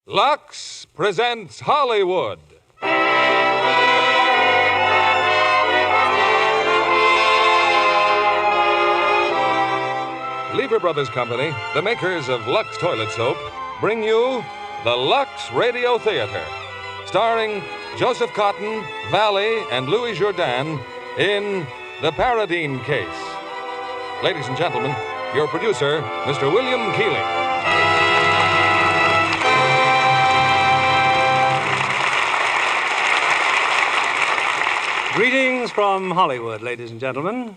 Lux presents Hollywood. Lever Brothers Company, the makers of Lux Toilet Soap, bring you the Lux Radio Theatre, starring Joseph Cotten, Valli, and Louis Jourdan in The Paradine Case. Ladies and gentlemen, your producer, Mr. William Keighley. Greetings from Hollywood, ladies and gentlemen.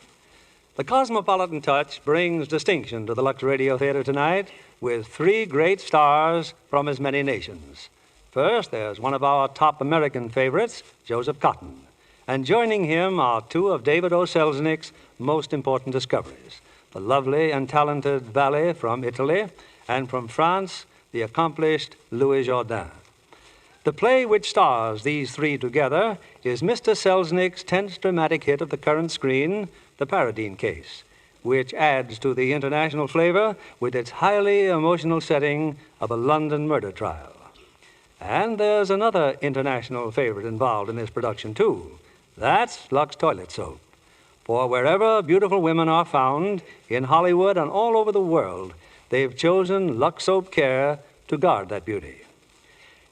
The cosmopolitan touch brings distinction to the Lux Radio Theatre tonight with three great stars from as many nations. First, there's one of our top American favorites, Joseph Cotten. And joining him are two of David O. Selznick's most important discoveries, the lovely and talented Valli from Italy, and from France, the accomplished Louis Jourdan. The play which stars these three together is Mr. Selznick's 10th dramatic hit of the current screen, The Paradine Case, which adds to the international flavor with its highly emotional setting of a London murder trial. And there's another international favorite involved in this production, too. That's Lux Toilet Soap. For wherever beautiful women are found, in Hollywood and all over the world, they've chosen Lux Soap Care to guard that beauty.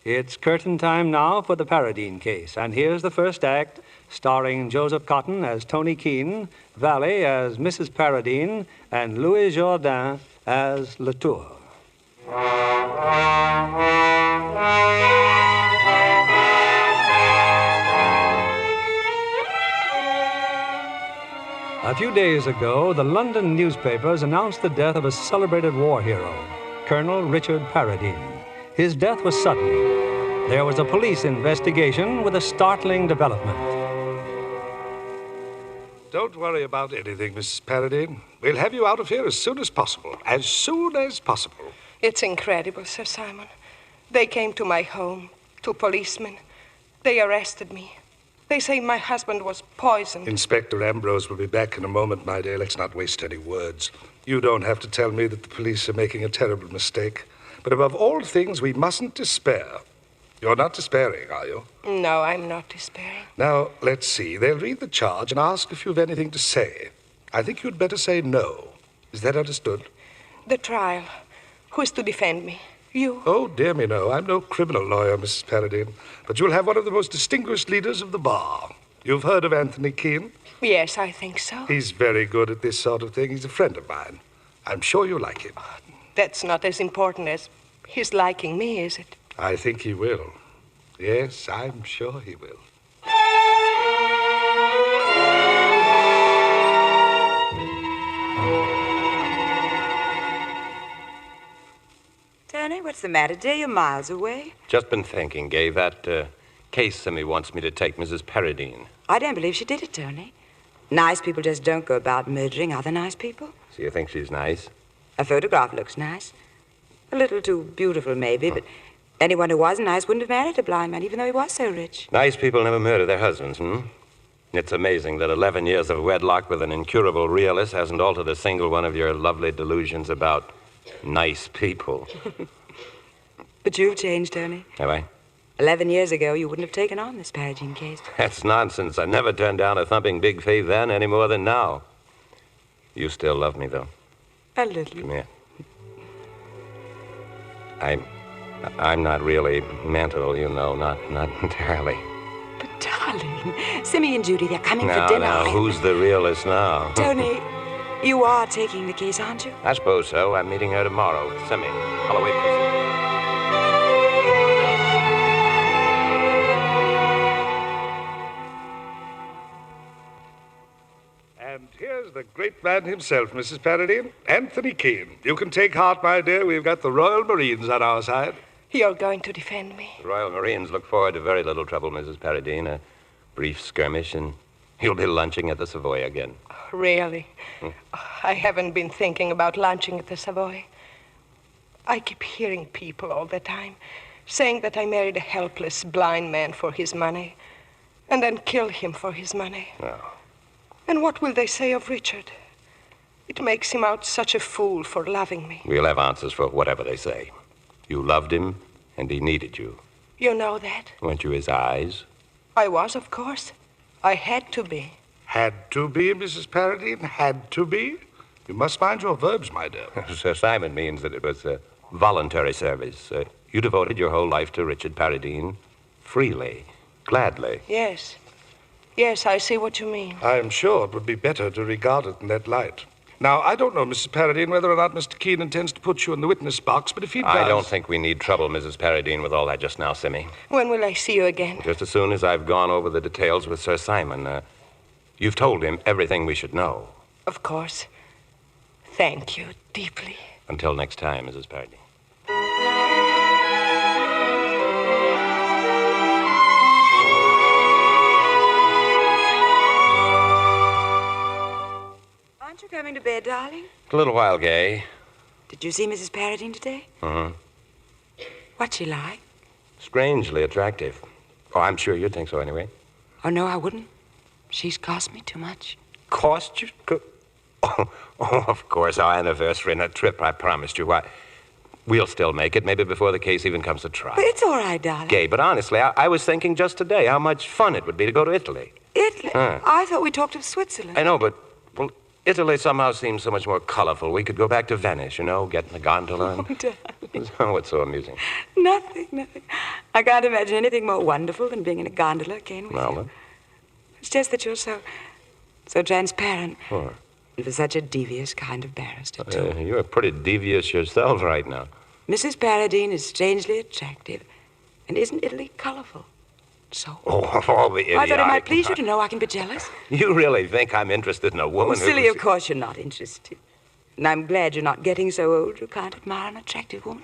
It's curtain time now for The Paradine Case, and here's the first act, starring Joseph Cotten as Tony Keene, Valli as Mrs. Paradine, and Louis Jourdan as Latour. A few days ago, the London newspapers announced the death of a celebrated war hero, Colonel Richard Paradine. His death was sudden. There was a police investigation with a startling development. Don't worry about anything, Mrs. Paradine. We'll have you out of here as soon as possible. As soon as possible. It's incredible, Sir Simon. They came to my home, two policemen. They arrested me. They say my husband was poisoned. Inspector Ambrose will be back in a moment, my dear. Let's not waste any words. You don't have to tell me that the police are making a terrible mistake. But above all things, we mustn't despair. You're not despairing, are you? No, I'm not despairing. Now, let's see. They'll read the charge and ask if you've anything to say. I think you'd better say no. Is that understood? The trial. Who's to defend me? You? Oh, dear me, no. I'm no criminal lawyer, Mrs. Paradine. But you'll have one of the most distinguished leaders of the bar. You've heard of Anthony Keene? Yes, I think so. He's very good at this sort of thing. He's a friend of mine. I'm sure you'll like him. That's not as important as his liking me, is it? I think he will. Yes, I'm sure he will. Tony, what's the matter, dear? You're miles away. Just been thinking, Gay. That case Simmy wants me to take Mrs. Paradine. I don't believe she did it, Tony. Nice people just don't go about murdering other nice people. So you think she's nice? A photograph looks nice. A little too beautiful, maybe, but anyone who wasn't nice wouldn't have married a blind man, even though he was so rich. Nice people never murder their husbands, It's amazing that 11 years of wedlock with an incurable realist hasn't altered a single one of your lovely delusions about nice people. But you've changed, Tony. Have I? 11 years ago, you wouldn't have taken on this Paradine case. That's nonsense. I never turned down a thumping big fee then any more than now. You still love me, though. A little. Come here. I'm not really mental, you know, not entirely. But, darling, Simmy and Judy, they're coming for Now, dinner. who's the realist now? Tony, you are taking the case, aren't you? I suppose so. I'm meeting her tomorrow with Simmy. I'll await this. And here's the great man himself, Mrs. Paradine, Anthony Keene. You can take heart, my dear. We've got the Royal Marines on our side. You're going to defend me? The Royal Marines look forward to very little trouble, Mrs. Paradine. A brief skirmish, and you'll be lunching at the Savoy again. Really? I haven't been thinking about lunching at the Savoy. I keep hearing people all the time saying that I married a helpless blind man for his money and then killed him for his money. No. And what will they say of Richard? It makes him out such a fool for loving me. We'll have answers for whatever they say. You loved him, And he needed you. You know that? Weren't you his eyes? I was, of course. I had to be. Had to be, Mrs. Paradine? Had to be? You must mind your verbs, my dear. Sir Simon means that it was a voluntary service. You devoted your whole life to Richard Paradine freely, gladly. Yes. Yes, I see what you mean. I am sure it would be better to regard it in that light. Now, I don't know, Mrs. Paradine, whether or not Mr. Keene intends to put you in the witness box, but if he does... I don't think we need trouble, Mrs. Paradine, with all that just now, Simmy. When will I see you again? Just as soon as I've gone over the details with Sir Simon. You've told him everything we should know. Of course. Thank you deeply. Until next time, Mrs. Paradine. Aren't you coming to bed, darling? A little while, Gay. Did you see Mrs. Paradine today? Mm-hmm. What's she like? Strangely attractive. Oh, I'm sure you'd think so anyway. Oh, no, I wouldn't. She's cost me too much. Cost you? Oh, of course, our anniversary and a trip I promised you. Why, we'll still make it, maybe before the case even comes to trial. But it's all right, darling. Gay, but honestly, I was thinking just today how much fun it would be to go to Italy. Italy? Huh. I thought we talked of Switzerland. I know, but, well, Italy somehow seems so much more colorful. We could go back to Venice, you know, get in a gondola. Oh, darling. Oh, what's so amusing? Nothing. I can't imagine anything more wonderful than being in a gondola, can we? Well, then. It's just that you're so transparent. What? And for such a devious kind of barrister, too. You're pretty devious yourself right now. Mrs. Paradine is strangely attractive. And isn't Italy colorful? So. Oh, of all the idiotic... I thought it might please you to know I can be jealous. You really think I'm interested in a woman who... Silly, of course you're not interested. And I'm glad you're not getting so old you can't admire an attractive woman.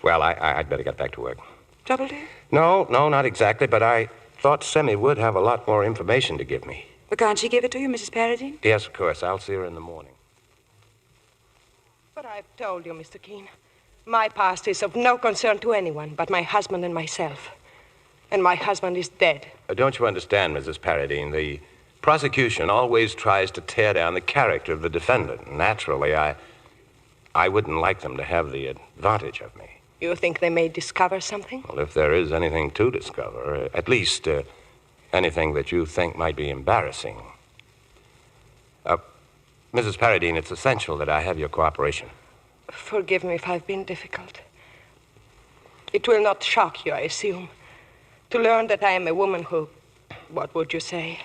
Well, I'd better get back to work. Trouble, dear? No, not exactly, but I thought Semmy would have a lot more information to give me. Well, can't she give it to you, Mrs. Paradine? Yes, of course. I'll see her in the morning. But I've told you, Mr. Keene, my past is of no concern to anyone but my husband and myself. And my husband is dead. Don't you understand, Mrs. Paradine? The prosecution always tries to tear down the character of the defendant. Naturally, I wouldn't like them to have the advantage of me. You think they may discover something? Well, if there is anything to discover, at least anything that you think might be embarrassing. Mrs. Paradine, it's essential that I have your cooperation. Forgive me if I've been difficult. It will not shock you, I assume, to learn that I am a woman who, what would you say,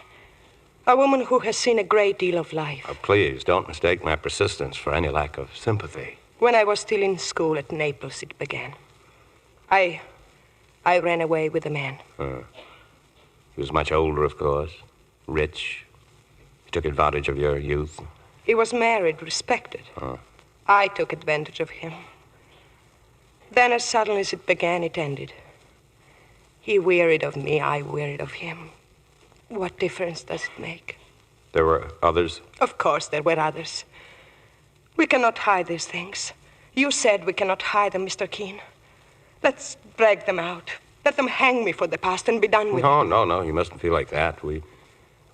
a woman who has seen a great deal of life. Please, don't mistake my persistence for any lack of sympathy. When I was still in school at Naples, it began. I ran away with a man. He was much older, of course, rich. He took advantage of your youth. He was married, respected. I took advantage of him. Then as suddenly as it began, it ended. He wearied of me, I wearied of him. What difference does it make? There were others? Of course there were others. We cannot hide these things. You said we cannot hide them, Mr. Keene. Let's drag them out. Let them hang me for the past and be done with it. No, you mustn't feel like that. We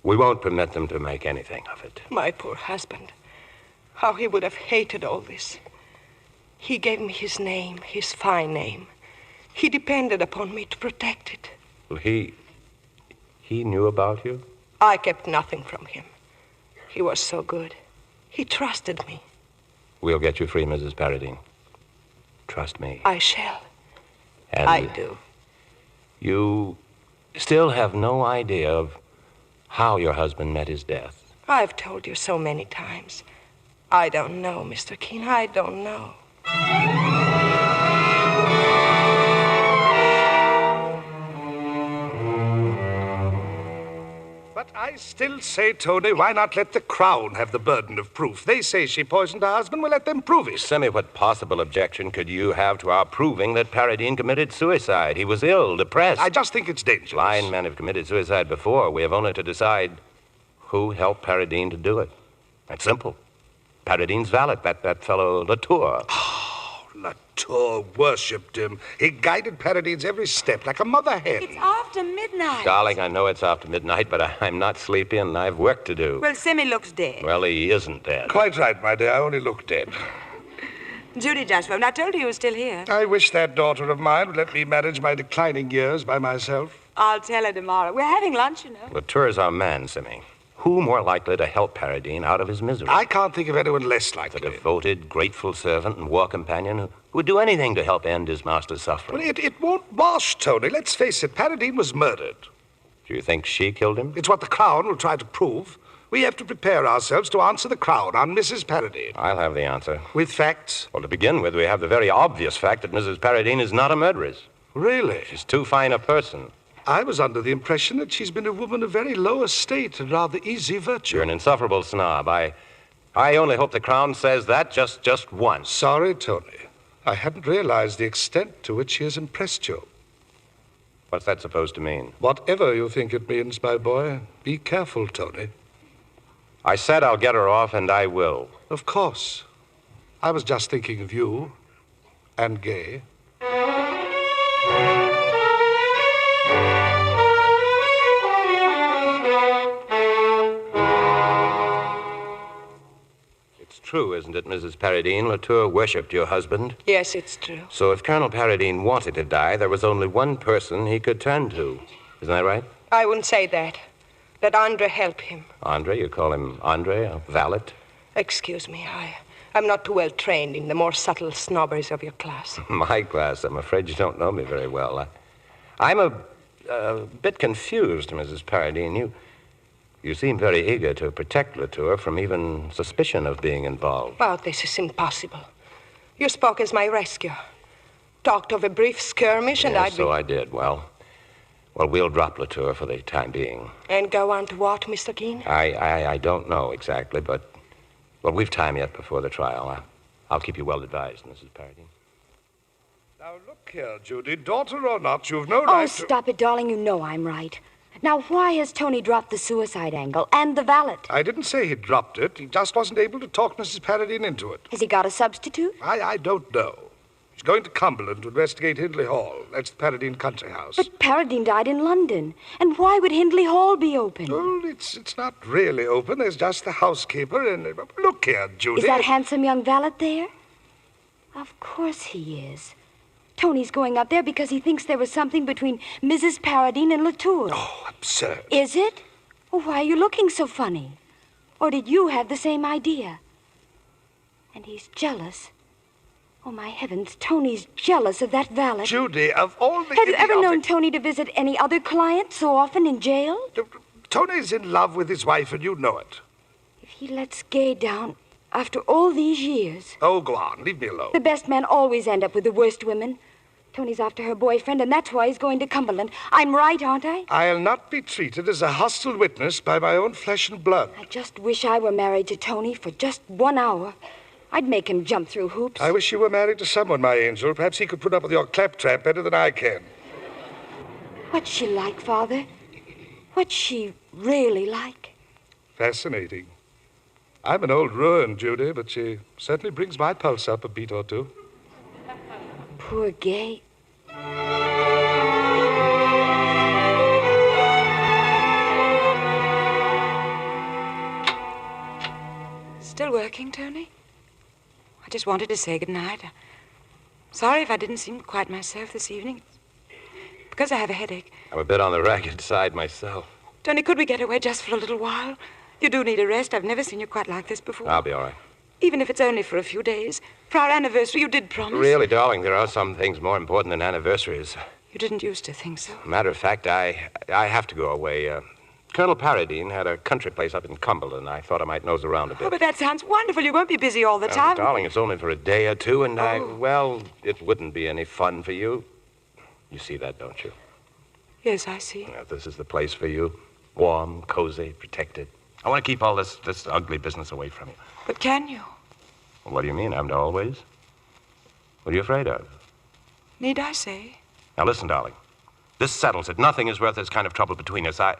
won't permit them to make anything of it. My poor husband. How he would have hated all this. He gave me his name, his fine name. He depended upon me to protect it. Well, he knew about you? I kept nothing from him. He was so good. He trusted me. We'll get you free, Mrs. Paradine. Trust me. I shall. And I do. You still have no idea of how your husband met his death. I've told you so many times. I don't know, Mr. Keene. I don't know. But I still say, Tony, why not let the Crown have the burden of proof? They say she poisoned her husband. We'll let them prove it. Semmy, what possible objection could you have to our proving that Paradine committed suicide? He was ill, depressed. I just think it's dangerous. Blind men have committed suicide before. We have only to decide who helped Paradine to do it. That's simple. Paradine's valet, that fellow Latour. Oh, Latour worshipped him. He guided Paradine's every step like a mother hen. It's after midnight. Darling, I know it's after midnight, but I'm not sleepy and I've work to do. Well, Semmy looks dead. Well, he isn't dead. Quite right, my dear. I only look dead. Judy just phoned. I told her you were still here. I wish that daughter of mine would let me manage my declining years by myself. I'll tell her tomorrow. We're having lunch, you know. Latour's our man, Simmy. Who more likely to help Paradine out of his misery? I can't think of anyone less likely. A devoted, grateful servant and war companion who would do anything to help end his master's suffering. Well, it won't wash, Tony. Let's face it, Paradine was murdered. Do you think she killed him? It's what the Crown will try to prove. We have to prepare ourselves to answer the Crown on Mrs. Paradine. I'll have the answer. With facts? Well, to begin with, we have the very obvious fact that Mrs. Paradine is not a murderess. Really? She's too fine a person. I was under the impression that she's been a woman of very low estate and rather easy virtue. You're an insufferable snob. I only hope the Crown says that just once. Sorry, Tony. I hadn't realized the extent to which she has impressed you. What's that supposed to mean? Whatever you think it means, my boy, be careful, Tony. I said I'll get her off, and I will. Of course. I was just thinking of you and Gay. It's true, isn't it, Mrs. Paradine? Latour worshipped your husband. Yes, it's true. So if Colonel Paradine wanted to die, there was only one person he could turn to. Isn't that right? I wouldn't say that. Let Andre help him. Andre? You call him Andre, a valet? Excuse me, I'm not too well trained in the more subtle snobberies of your class. My class? I'm afraid you don't know me very well. I'm a bit confused, Mrs. Paradine. You seem very eager to protect Latour from even suspicion of being involved. Well, this is impossible. You spoke as my rescuer. Talked of a brief skirmish, and Yes, so I did. Well, we'll drop Latour for the time being. And go on to what, Mr. Keene? I don't know exactly, but, well, we've time yet before the trial. I'll keep you well advised, Mrs. Paradine. Now, look here, Judy. Daughter or not, you've no right to... Oh, stop it, darling. You know I'm right. Now, why has Tony dropped the suicide angle and the valet? I didn't say he dropped it. He just wasn't able to talk Mrs. Paradine into it. Has he got a substitute? I don't know. He's going to Cumberland to investigate Hindley Hall. That's the Paradine country house. But Paradine died in London. And why would Hindley Hall be open? Well, it's not really open. There's just the housekeeper and... Look here, Judy. Is that handsome young valet there? Of course he is. Tony's going up there because he thinks there was something between Mrs. Paradine and Latour. Oh, absurd. Is it? Well, why are you looking so funny? Or did you have the same idea? And he's jealous. Oh, my heavens, Tony's jealous of that valet. Judy, of all the... Have you ever known Tony to visit any other client so often in jail? Tony's in love with his wife, and you know it. If he lets Gay down after all these years... Oh, go on. Leave me alone. The best men always end up with the worst women. Tony's after her boyfriend, and that's why he's going to Cumberland. I'm right, aren't I? I'll not be treated as a hostile witness by my own flesh and blood. I just wish I were married to Tony for just 1 hour. I'd make him jump through hoops. I wish you were married to someone, my angel. Perhaps he could put up with your claptrap better than I can. What's she like, Father? What's she really like? Fascinating. I'm an old ruin, Judy, but she certainly brings my pulse up a beat or two. Poor Gay. Still working, Tony? I just wanted to say goodnight. Sorry if I didn't seem quite myself this evening. Because I have a headache. I'm a bit on the ragged side myself. Tony, could we get away just for a little while? You do need a rest. I've never seen you quite like this before. I'll be all right. Even if it's only for a few days. For our anniversary, you did promise. Really, darling, there are some things more important than anniversaries. You didn't used to think so. Matter of fact, I have to go away. Colonel Paradine had a country place up in Cumberland. I thought I might nose around a bit. Oh, but that sounds wonderful. You won't be busy all the time. Darling, it's only for a day or two, and it wouldn't be any fun for you. You see that, don't you? Yes, I see. This is the place for you. Warm, cozy, protected. I want to keep all this ugly business away from you. But can you? Well, what do you mean? I'm to always? What are you afraid of? Need I say? Now, listen, darling. This settles it. Nothing is worth this kind of trouble between us. I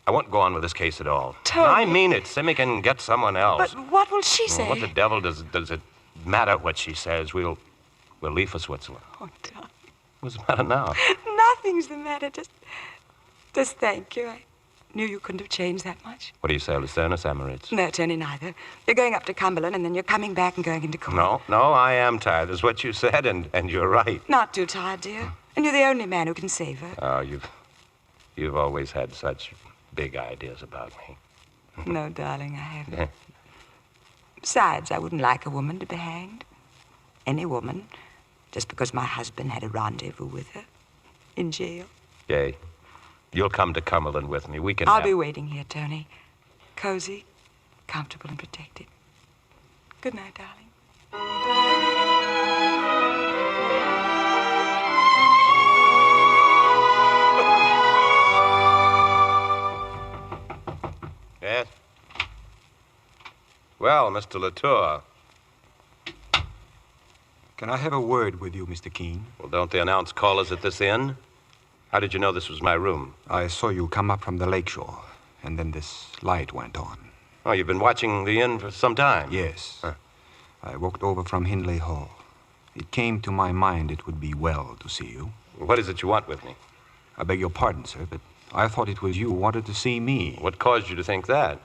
won't go on with this case at all. Tony. I mean it. Simmy can get someone else. But what will she say? What the devil does it matter what she says? We'll leave for Switzerland. Oh, Tony. What's the matter now? Nothing's the matter. Just thank you. knew you couldn't have changed that much. What do you say, Lucerne or Samaritz? No, Tony, neither. You're going up to Cumberland, and then you're coming back and going into court. No, I am tired. That's what you said, and you're right. Not too tired, dear. And you're the only man who can save her. Oh, you've always had such big ideas about me. No, darling, I haven't. Besides, I wouldn't like a woman to be hanged. Any woman. Just because my husband had a rendezvous with her. In jail. Gay, you'll come to Cumberland with me. We can I'll be waiting here, Tony. Cozy, comfortable, and protected. Good night, darling. Yes? Well, Mr. Latour. Can I have a word with you, Mr. Keene? Well, don't they announce callers at this inn? How did you know this was my room? I saw you come up from the lakeshore, and then this light went on. Oh, you've been watching the inn for some time? Yes. Huh. I walked over from Hindley Hall. It came to my mind it would be well to see you. What is it you want with me? I beg your pardon, sir, but I thought it was you who wanted to see me. What caused you to think that?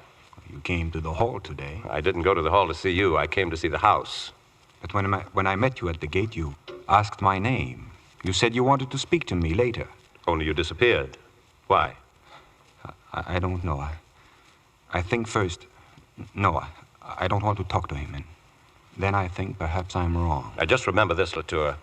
You came to the hall today. I didn't go to the hall to see you. I came to see the house. But when I met you at the gate, you asked my name. You said you wanted to speak to me later. Only you disappeared. Why? I don't know. I think first... No, I don't want to talk to him. And then I think perhaps I'm wrong. Now, just remember this, Latour.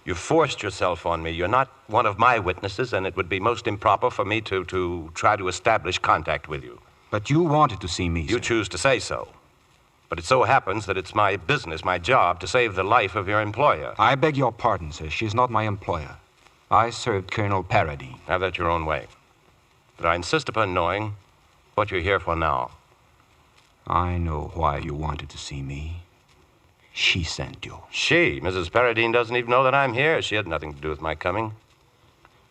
You forced yourself on me. You're not one of my witnesses, and it would be most improper for me to try to establish contact with you. But you wanted to see me, You sir. choose to say so. But it so happens that it's my business, my job, to save the life of your employer. I beg your pardon, sir. She's not my employer. I served Colonel Paradine. Have that your own way. But I insist upon knowing what you're here for now. I know why you wanted to see me. She sent you. She, Mrs. Paradine, doesn't even know that I'm here. She had nothing to do with my coming.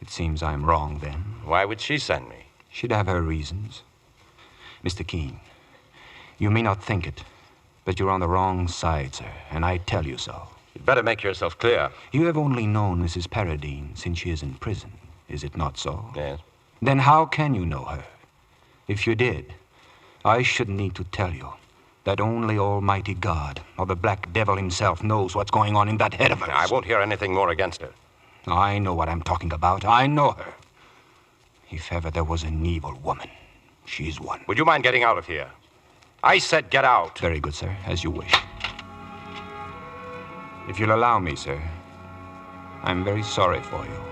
It seems I'm wrong, then. Why would she send me? She'd have her reasons. Mr. Keene, you may not think it, but you're on the wrong side, sir, and I tell you so. You'd better make yourself clear. You have only known Mrs. Paradine since she is in prison, is it not so? Yes. Then how can you know her? If you did, I shouldn't need to tell you that only Almighty God, or the Black Devil himself, knows what's going on in that head of hers. I won't hear anything more against her. I know what I'm talking about. I know her. If ever there was an evil woman, she's one. Would you mind getting out of here? I said get out. Very good, sir, as you wish. If you'll allow me, sir, I'm very sorry for you.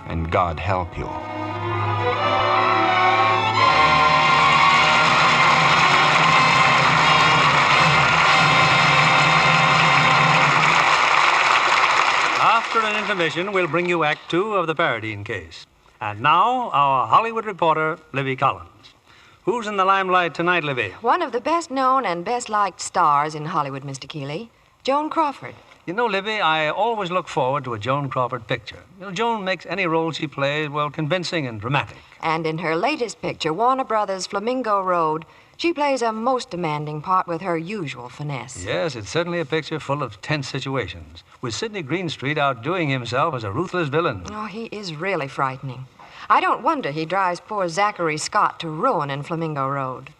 And God help you. After an intermission, we'll bring you Act 2 of the Paradine case. And now, our Hollywood reporter, Libby Collins. Who's in the limelight tonight, Libby? One of the best-known and best-liked stars in Hollywood, Mr. Keeley, Joan Crawford. You know, Libby, I always look forward to a Joan Crawford picture. You know, Joan makes any role she plays, well, convincing and dramatic. And in her latest picture, Warner Brothers' Flamingo Road, she plays a most demanding part with her usual finesse. Yes, it's certainly a picture full of tense situations, with Sidney Greenstreet outdoing himself as a ruthless villain. Oh, he is really frightening. I don't wonder he drives poor Zachary Scott to ruin in Flamingo Road.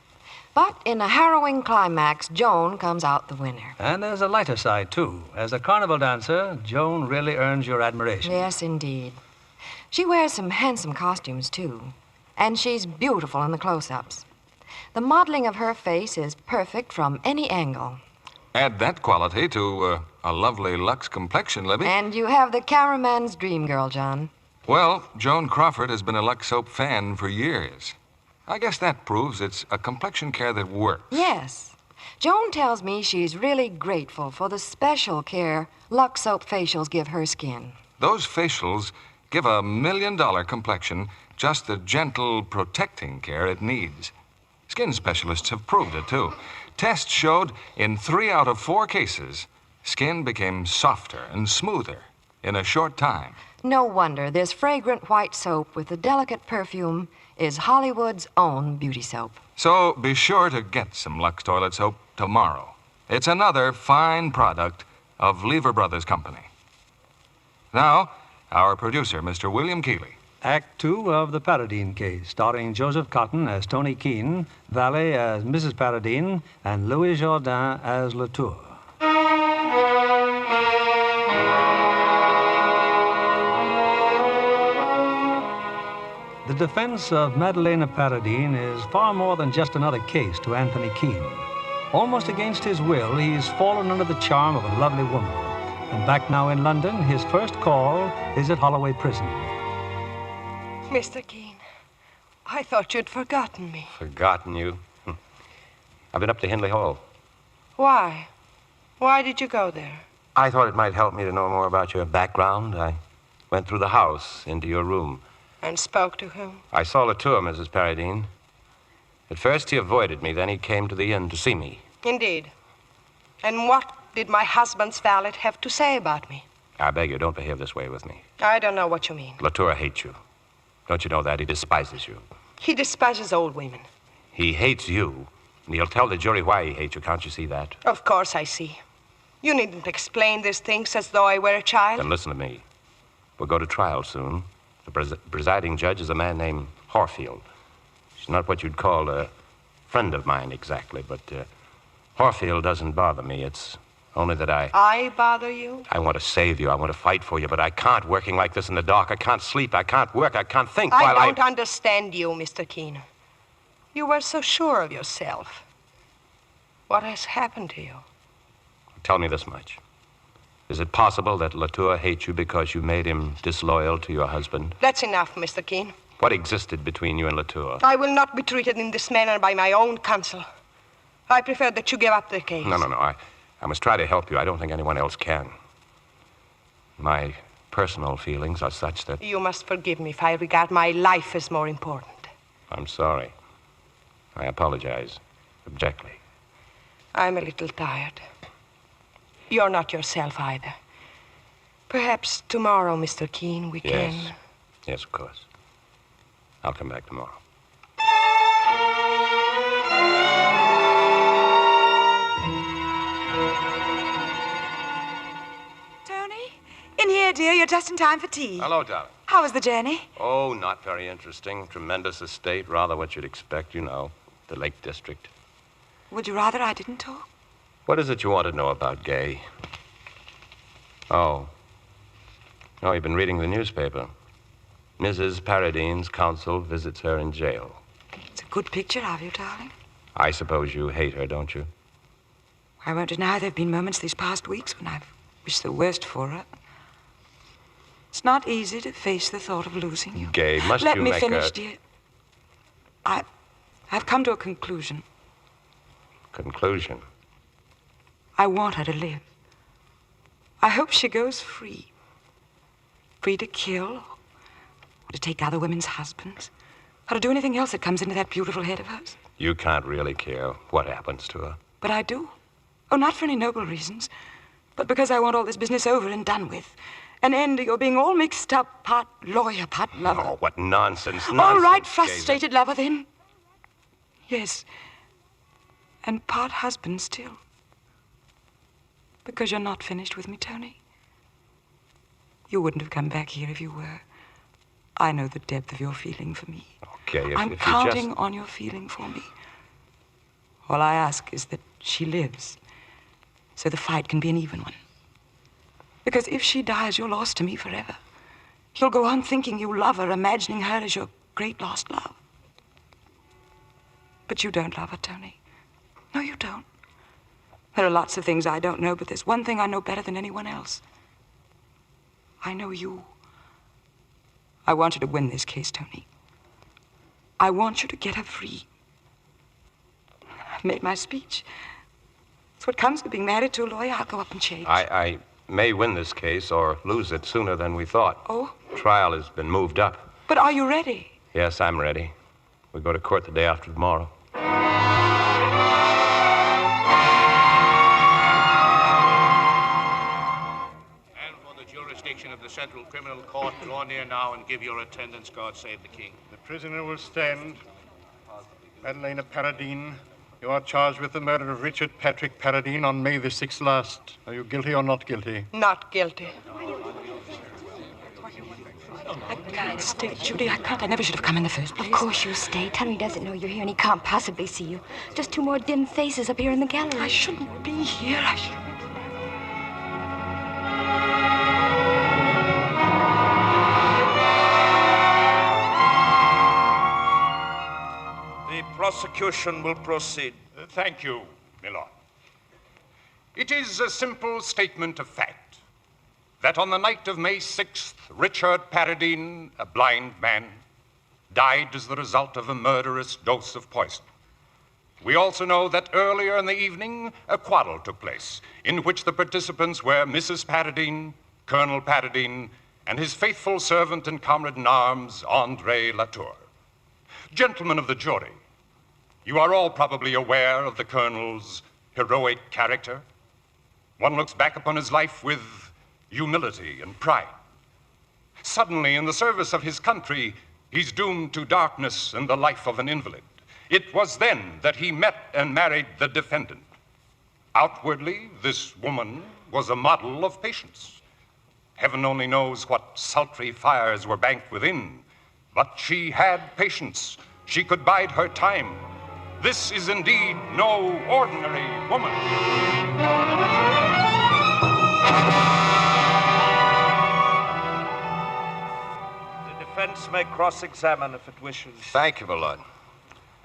But in a harrowing climax, Joan comes out the winner. And there's a lighter side, too. As a carnival dancer, Joan really earns your admiration. Yes, indeed. She wears some handsome costumes, too. And she's beautiful in the close-ups. The modeling of her face is perfect from any angle. Add that quality to a lovely Lux complexion, Libby. And you have the cameraman's dream girl, John. Well, Joan Crawford has been a Lux soap fan for years. I guess that proves it's a complexion care that works. Yes. Joan tells me she's really grateful for the special care Lux soap facials give her skin. Those facials give a $1 million complexion just the gentle, protecting care it needs. Skin specialists have proved it, too. Tests showed in 3 out of 4 cases, skin became softer and smoother in a short time. No wonder this fragrant white soap with the delicate perfume is Hollywood's own beauty soap. So be sure to get some Lux toilet soap tomorrow. It's another fine product of Lever Brothers Company. Now, our producer, Mr. William Keeley. Act 2 of the Paradine case, starring Joseph Cotten as Tony Keene, Valli as Mrs. Paradine, and Louis Jourdain as Latour. The defense of Madeleine Paradine is far more than just another case to Anthony Keene. Almost against his will, he's fallen under the charm of a lovely woman. And back now in London, his first call is at Holloway Prison. Mr. Keene, I thought you'd forgotten me. Forgotten you? I've been up to Hindley Hall. Why? Why did you go there? I thought it might help me to know more about your background. I went through the house, into your room. And spoke to whom? I saw Latour, Mrs. Paradine. At first he avoided me, then he came to the inn to see me. Indeed. And what did my husband's valet have to say about me? I beg you, don't behave this way with me. I don't know what you mean. Latour hates you. Don't you know that? He despises you. He despises old women. He hates you, and he'll tell the jury why he hates you. Can't you see that? Of course I see. You needn't explain these things as though I were a child. Then listen to me. We'll go to trial soon. The presiding judge is a man named Horfield. She's not what you'd call a friend of mine exactly, but Horfield doesn't bother me. It's only that I bother you? I want to save you. I want to fight for you, but I can't working like this in the dark. I can't sleep. I can't work. I can't think I don't understand you, Mr. Keene. You were so sure of yourself. What has happened to you? Tell me this much. Is it possible that Latour hates you because you made him disloyal to your husband? That's enough, Mr. Keene. What existed between you and Latour? I will not be treated in this manner by my own counsel. I prefer that you give up the case. No. I must try to help you. I don't think anyone else can. My personal feelings are such that... You must forgive me if I regard my life as more important. I'm sorry. I apologize. Abjectly. I'm a little tired. You're not yourself either. Perhaps tomorrow, Mr. Keene, we can... Yes, of course. I'll come back tomorrow. Tony? In here, dear. You're just in time for tea. Hello, darling. How was the journey? Oh, not very interesting. Tremendous estate. Rather what you'd expect, you know. The Lake District. Would you rather I didn't talk? What is it you want to know about Gay? Oh, you've been reading the newspaper. Mrs. Paradine's counsel visits her in jail. It's a good picture of you, darling. I suppose you hate her, don't you? I won't deny there have been moments these past weeks when I've wished the worst for her. It's not easy to face the thought of losing you. Gay, must Let you me make finish, dear. I've come to a conclusion. Conclusion? I want her to live. I hope she goes free. Free to kill, or to take other women's husbands, or to do anything else that comes into that beautiful head of hers. You can't really care what happens to her. But I do. Oh, not for any noble reasons, but because I want all this business over and done with. An end to your being all mixed up, part lawyer, part lover. Oh, what nonsense, All right, Gay. frustrated lover, then. Yes. And part husband still. Because you're not finished with me, Tony. You wouldn't have come back here if you were. I know the depth of your feeling for me. Okay, I'm counting on your feeling for me. All I ask is that she lives, so the fight can be an even one. Because if she dies, you're lost to me forever. You'll go on thinking you love her, imagining her as your great lost love. But you don't love her, Tony. No, you don't. There are lots of things I don't know, but there's one thing I know better than anyone else. I know you. I want you to win this case, Tony. I want you to get her free. I've made my speech. It's what comes of being married to a lawyer. I'll go up and change. I may win this case or lose it sooner than we thought. Oh? Trial has been moved up. But are you ready? Yes, I'm ready. We go to court the day after tomorrow. Of the Central Criminal Court, draw near now and give your attendance. God save the King. The prisoner will stand. Madeleine Paradine, you are charged with the murder of Richard Patrick Paradine on May the 6th last. Are you guilty or not guilty? Not guilty. I can't stay, Judy. I can't. I never should have come in the first place. Of course you stay. Tony doesn't know you're here, and he can't possibly see you. Just two more dim faces up here in the gallery. I shouldn't be here. I shouldn't. The prosecution will proceed. Thank you, Milord. It is a simple statement of fact that on the night of May 6th, Richard Paradine, a blind man, died as the result of a murderous dose of poison. We also know that earlier in the evening, a quarrel took place in which the participants were Mrs. Paradine, Colonel Paradine, and his faithful servant and comrade-in-arms, André Latour. Gentlemen of the jury, you are all probably aware of the Colonel's heroic character. One looks back upon his life with humility and pride. Suddenly, in the service of his country, he's doomed to darkness and the life of an invalid. It was then that he met and married the defendant. Outwardly, this woman was a model of patience. Heaven only knows what sultry fires were banked within, but she had patience. She could bide her time. This is indeed no ordinary woman. Defense may cross-examine if it wishes. Thank you, my lord.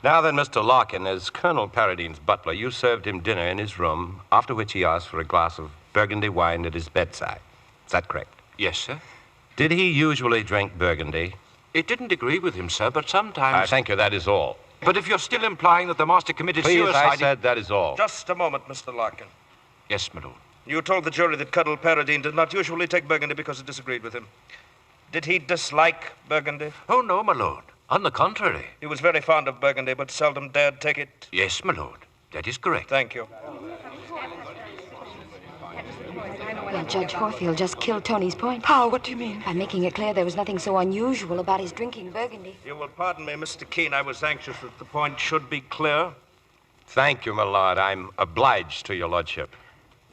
Now then, Mr. Larkin, as Colonel Paradine's butler, you served him dinner in his room, after which he asked for a glass of Burgundy wine at his bedside. Is that correct? Yes, sir. Did he usually drink Burgundy? It didn't agree with him, sir, but sometimes... Thank you, that is all. But if you're still implying that the master committed Please, suicide... I said that is all. Just a moment, Mr. Larkin. Yes, my lord. You told the jury that Colonel Paradine did not usually take Burgundy because it disagreed with him. Did he dislike Burgundy? Oh, no, my lord. On the contrary. He was very fond of Burgundy, but seldom dared take it. Yes, my lord. That is correct. Thank you. Well, Judge Horfield just killed Tony's point. How? What do you mean? By making it clear there was nothing so unusual about his drinking Burgundy. You will pardon me, Mr. Keene. I was anxious that the point should be clear. Thank you, my lord. I'm obliged to your lordship.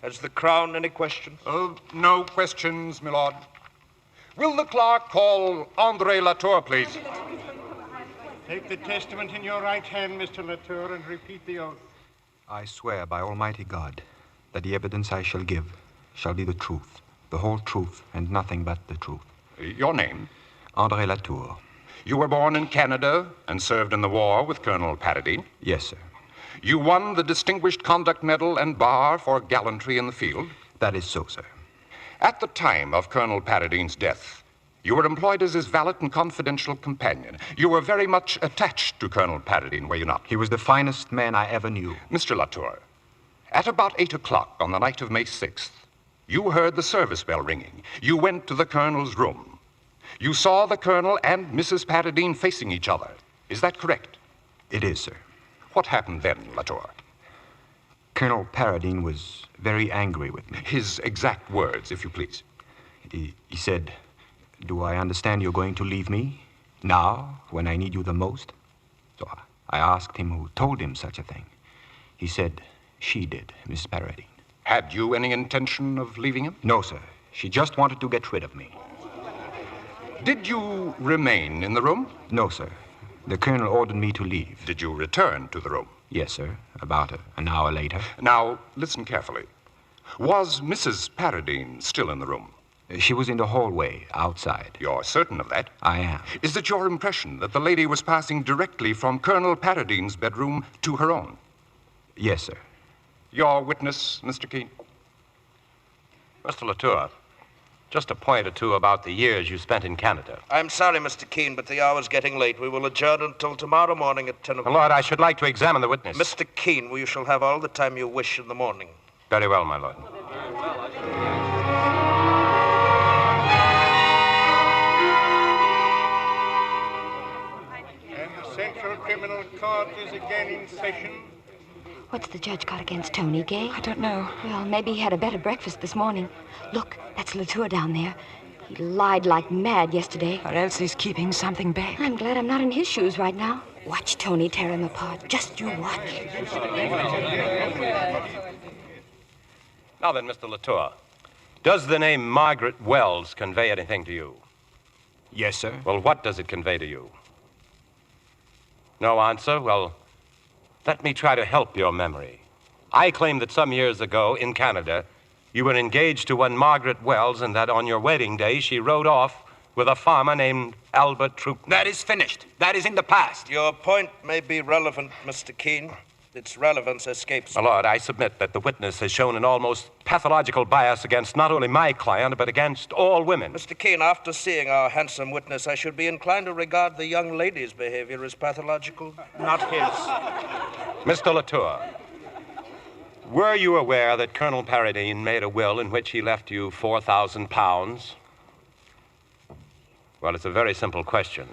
Has the Crown any questions? No questions, my lord. Will the clerk call André Latour, please? Take the testament in your right hand, Mr. Latour, and repeat the oath. I swear by Almighty God that the evidence I shall give shall be the truth, the whole truth, and nothing but the truth. Your name? André Latour. You were born in Canada and served in the war with Colonel Paradine? Yes, sir. You won the Distinguished Conduct Medal and Bar for gallantry in the field? That is so, sir. At the time of Colonel Paradine's death, you were employed as his valet and confidential companion. You were very much attached to Colonel Paradine, were you not? He was the finest man I ever knew. Mr. Latour, at about 8 o'clock on the night of May 6th, you heard the service bell ringing. You went to the Colonel's room. You saw the Colonel and Mrs. Paradine facing each other. Is that correct? It is, sir. What happened then, Latour? Colonel Paradine was very angry with me. His exact words, if you please. He said, "Do I understand you're going to leave me now, when I need you the most?" So I asked him who told him such a thing. He said, "She did, Miss Paradine." Had you any intention of leaving him? No, sir. She just wanted to get rid of me. Did you remain in the room? No, sir. The Colonel ordered me to leave. Did you return to the room? Yes, sir. About an hour later. Now, listen carefully. Was Mrs. Paradine still in the room? She was in the hallway, outside. You're certain of that? I am. Is it your impression that the lady was passing directly from Colonel Paradine's bedroom to her own? Yes, sir. Your witness, Mr. Keene? Mr. Latour, just a point or two about the years you spent in Canada. I'm sorry, Mr. Keene, but the hour's getting late. We will adjourn until tomorrow morning at 10 o'clock. My lord, I should like to examine the witness. Mr. Keene, you shall have all the time you wish in the morning. Very well, my lord. And the Central Criminal Court is again in session. What's the judge got against Tony, Gay? I don't know. Well, maybe he had a better breakfast this morning. Look, that's Latour down there. He lied like mad yesterday. Or else he's keeping something back. I'm glad I'm not in his shoes right now. Watch Tony tear him apart. Just you watch. Now then, Mr. Latour, does the name Margaret Wells convey anything to you? Yes, sir. Well, what does it convey to you? No answer? Well, let me try to help your memory. I claim that some years ago in Canada, you were engaged to one Margaret Wells and that on your wedding day she rode off with a farmer named Albert Troop. That is finished. That is in the past. Your point may be relevant, Mr. Keene. Its relevance escapes me. My lord, I submit that the witness has shown an almost pathological bias against not only my client, but against all women. Mr. Keene, after seeing our handsome witness, I should be inclined to regard the young lady's behavior as pathological, not his. Mr. Latour, were you aware that Colonel Paradine made a will in which he left you £4,000? Well, it's a very simple question.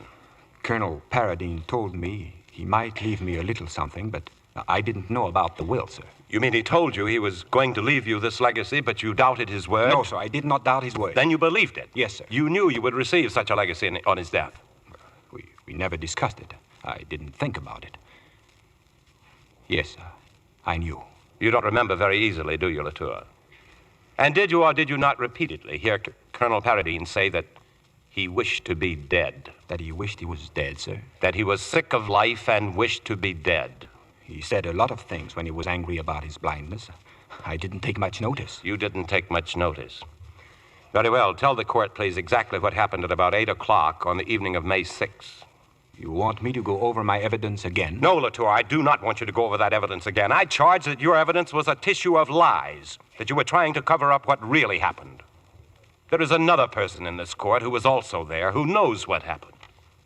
Colonel Paradine told me he might leave me a little something, but I didn't know about the will, sir. You mean he told you he was going to leave you this legacy, but you doubted his word? No, sir, I did not doubt his word. Then you believed it? Yes, sir. You knew you would receive such a legacy on his death? We never discussed it. I didn't think about it. Yes, sir, I knew. You don't remember very easily, do you, Latour? And did you or did you not repeatedly hear Colonel Paradine say that he wished to be dead? That he wished he was dead, sir? That he was sick of life and wished to be dead? He said a lot of things when he was angry about his blindness. I didn't take much notice. You didn't take much notice. Very well. Tell the court, please, exactly what happened at about 8 o'clock on the evening of May 6th. You want me to go over my evidence again? No, Latour, I do not want you to go over that evidence again. I charge that your evidence was a tissue of lies, that you were trying to cover up what really happened. There is another person in this court who was also there, who knows what happened.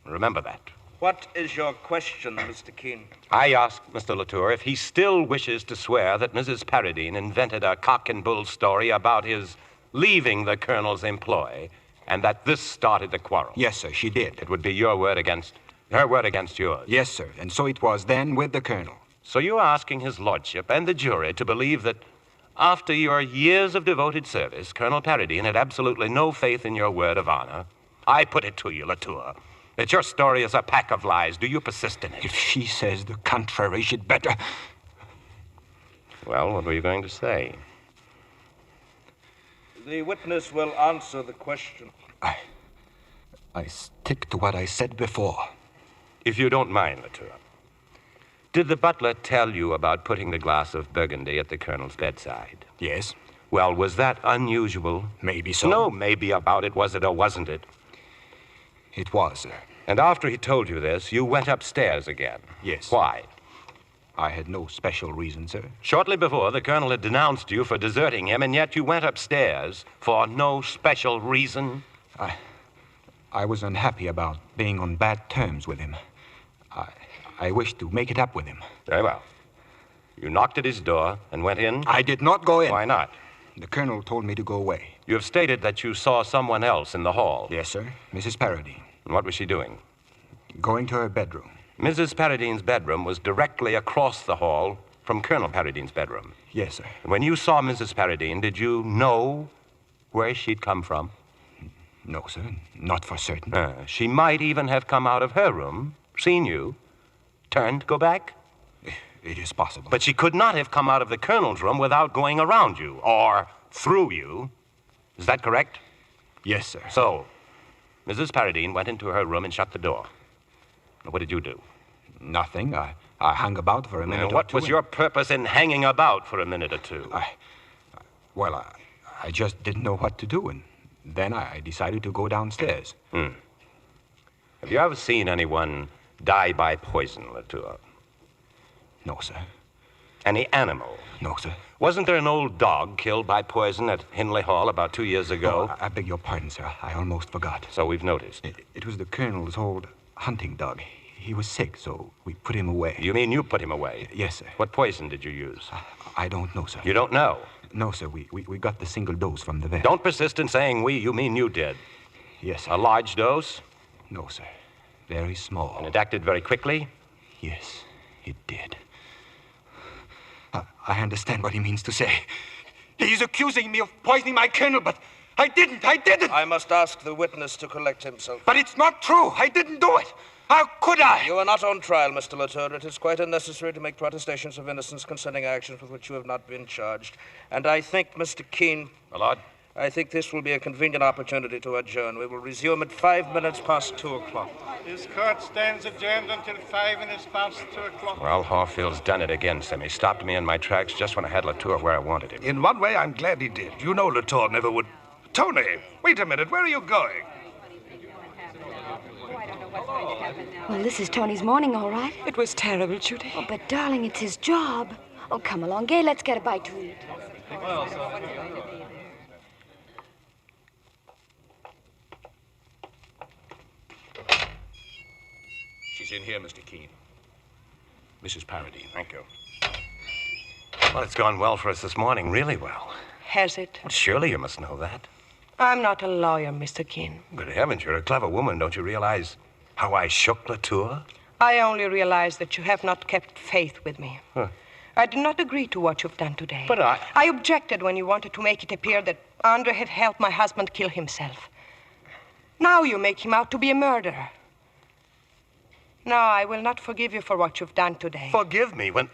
Remember that. What is your question, Mr. Keene? I asked Mr. Latour if he still wishes to swear that Mrs. Paradine invented a cock and bull story about his leaving the colonel's employ, and that this started the quarrel. Yes, sir, she did. It would be your word against her word against yours. Yes, sir, and so it was then with the colonel. So you're asking his lordship and the jury to believe that after your years of devoted service, Colonel Paradine had absolutely no faith in your word of honor? I put it to you, Latour, that your story is a pack of lies. Do you persist in it? If she says the contrary, she'd better... Well, what were you going to say? The witness will answer the question. I stick to what I said before. If you don't mind, Latour, did the butler tell you about putting the glass of Burgundy at the colonel's bedside? Yes. Well, was that unusual? Maybe so. No, maybe about it. Was it or wasn't it? It was, sir. And after he told you this, you went upstairs again? Yes. Why? I had no special reason, sir. Shortly before, the colonel had denounced you for deserting him, and yet you went upstairs for no special reason? I was unhappy about being on bad terms with him. I wished to make it up with him. Very well. You knocked at his door and went in? I did not go in. Why not? The colonel told me to go away. You have stated that you saw someone else in the hall. Yes, sir. Mrs. Paradine. And what was she doing? Going to her bedroom. Mrs. Paradine's bedroom was directly across the hall from Colonel Paradine's bedroom. Yes, sir. And when you saw Mrs. Paradine, did you know where she'd come from? No, sir. Not for certain. She might even have come out of her room, seen you, turned to go back? It is possible. But she could not have come out of the colonel's room without going around you or through you. Is that correct? Yes, sir. So, Mrs. Paradine went into her room and shut the door. What did you do? Nothing. I hung about for a minute or two. What was your purpose in hanging about for a minute or two? I just didn't know what to do, and then I decided to go downstairs. Have you ever seen anyone die by poison, Latour? No, sir. Any animal? No, sir. Wasn't there an old dog killed by poison at Hindley Hall about 2 years ago? Oh, I beg your pardon, sir. I almost forgot. So we've noticed. It was the colonel's old hunting dog. He was sick, so we put him away. You mean you put him away? Yes, sir. What poison did you use? I don't know, sir. You don't know? No, sir. We got the single dose from the vet. Don't persist in saying we. You mean you did. Yes, sir. A large dose? No, sir. Very small. And it acted very quickly? Yes, it did. I understand what he means to say. He's accusing me of poisoning my colonel, but I didn't. I must ask the witness to collect himself. But it's not true. I didn't do it. How could I? You are not on trial, Mr. Latour. It is quite unnecessary to make protestations of innocence concerning actions with which you have not been charged. And I think, Mr. Keene... My lord? I think this will be a convenient opportunity to adjourn. We will resume at 5 minutes past 2 o'clock. This court stands adjourned until 5 minutes past 2 o'clock. Well, Harfield's done it again, Sim. He stopped me in my tracks just when I had Latour where I wanted him. In one way, I'm glad he did. You know Latour never would... Tony, wait a minute. Where are you going? Well, this is Tony's morning, all right. It was terrible, Judy. Oh, but, darling, it's his job. Oh, come along, Gay. Let's get a bite to eat. She's in here, Mr. Keene. Mrs. Paradine. Thank you. Well, it's gone well for us this morning, really well. Has it? Well, surely you must know that. I'm not a lawyer, Mr. Keene. Good heavens, you're a clever woman. Don't you realize how I shook Latour? I only realize that you have not kept faith with me. Huh. I do not agree to what you've done today. But I objected when you wanted to make it appear that Andre had helped my husband kill himself. Now you make him out to be a murderer. No, I will not forgive you for what you've done today. Forgive me when